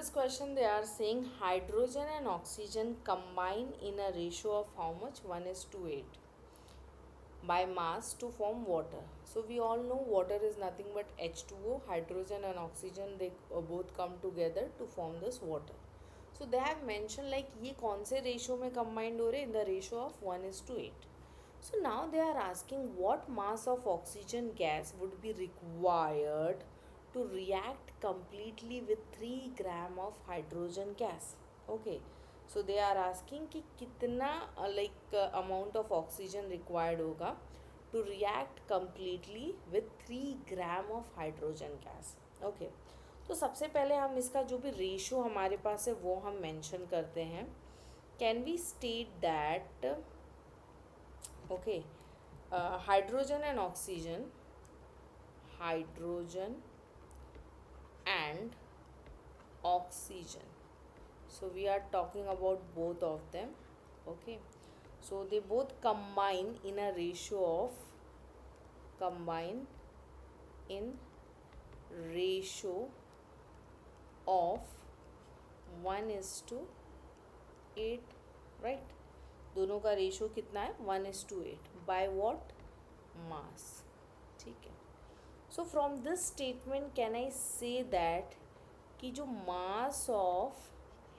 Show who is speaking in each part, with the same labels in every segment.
Speaker 1: This question they are saying hydrogen and oxygen combine in a ratio of how much? 1 is to 8 by mass to form water. So we all know water is nothing but H2O. Hydrogen and oxygen they both come together to form this water. So they have mentioned like ये कौन से ratio में combined हो रहे in the ratio of 1 is to 8. So now they are asking what mass of oxygen gas would be required to react completely with 3 gram of hydrogen gas. Okay. So they are asking कि कितना amount of oxygen required होगा to react completely with 3 gram of hydrogen gas. Okay. तो सबसे पहले हम इसका जो भी रेशो हमारे पास है वो हम मेंशन करते हैं. Can we state that okay, hydrogen and oxygen. So we are talking about both of them. Okay, so they both combine in a ratio of combine in ratio of 1 is to 8, right? दोनों का ratio कितना है 1 is to 8 by what mass. ठीक है. So from this statement can I say that कि जो mass of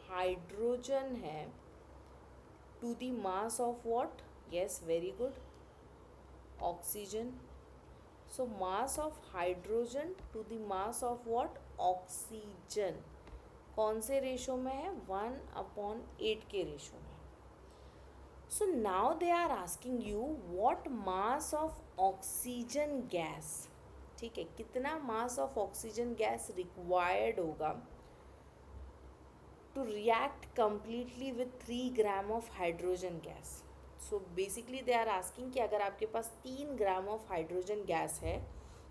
Speaker 1: hydrogen है to the mass of what. Yes, very good. Oxygen. So mass of hydrogen to the mass of what oxygen कौन से ratio में है 1/8 के ratio में. So now they are asking you what mass of oxygen gas. ठीक है, कितना mass of oxygen gas required होगा to react completely with 3 gram of hydrogen gas. So basically they are asking कि अगर आपके पास 3 ग्राम of hydrogen gas है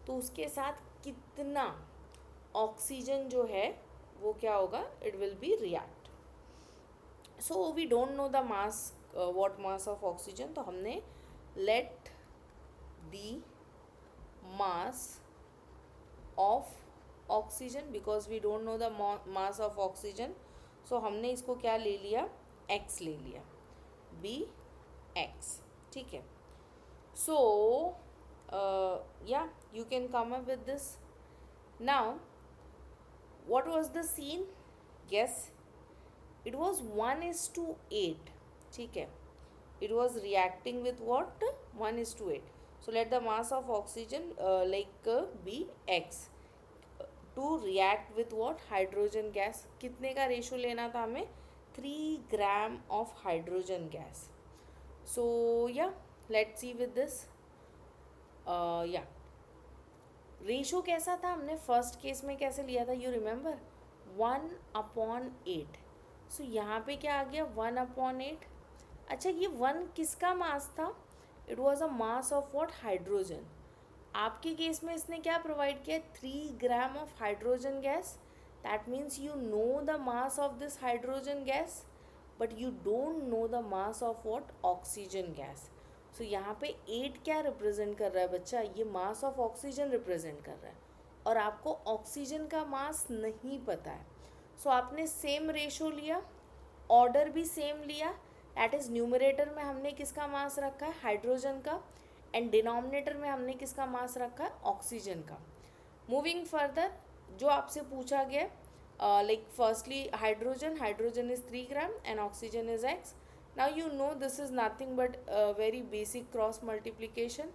Speaker 1: तो उसके साथ कितना ऑक्सीजन जो है वो क्या होगा, it will be react. So we don't know the mass what mass of oxygen, तो हमने let the mass of oxygen because we don't know the mass of oxygen, so हमने इसको क्या ले लिया, x ले लिया, b x. ठीक है. So yeah, you can come up with this. Now what was the scene? Yes, it was 1 is to 8. ठीक है. It was reacting with what 1 is to 8. So let the mass of oxygen be x to react with what hydrogen gas. कितने का ratio लेना था हमें 3 ग्राम of hydrogen gas. So yeah, let's see with this. Yeah, ratio कैसा था, हमने first case में कैसे लिया था, यू रिमेंबर 1/8. सो यहाँ पे क्या आ गया 1/8. अच्छा, ये 1 किसका मास था, it was a mass of what hydrogen. आपके केस में इसने क्या प्रोवाइड किया 3 gram of hydrogen gas. That means you know the mass of this hydrogen gas but you don't know the mass of what oxygen gas. So यहाँ पे 8 क्या represent कर रहा है बच्चा, ये मास ऑफ ऑक्सीजन रिप्रेजेंट कर रहा है और आपको ऑक्सीजन का मास नहीं पता है. सो आपने सेम रेशो लिया, ऑर्डर भी सेम लिया. दैट इज़ न्यूमरेटर में हमने किसका मास रखा है हाइड्रोजन का एंड डिनोमिनेटर में हमने किसका मास रखा है ऑक्सीजन का. मूविंग फर्दर जो आपसे पूछा गया like firstly hydrogen is 3 gram and oxygen is x. Now you know this is nothing but very basic cross multiplication.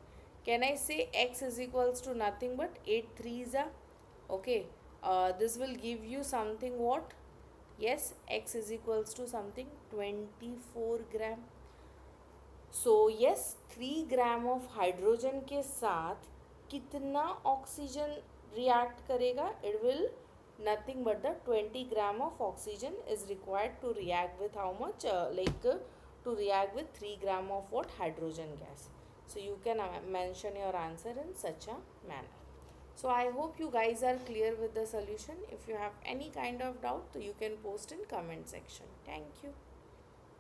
Speaker 1: Can I say x is equals to nothing but 8 3s are okay. This will give you something what, yes, x is equals to something 24 gram. So yes, 3 gram of hydrogen के साथ कितना oxygen react करेगा, it will nothing but the 20 gram of oxygen is required to react with how much to react with 3 gram of what hydrogen gas. So you can mention your answer in such a manner. So I hope you guys are clear with the solution. If you have any kind of doubt, you can post in comment section. Thank you.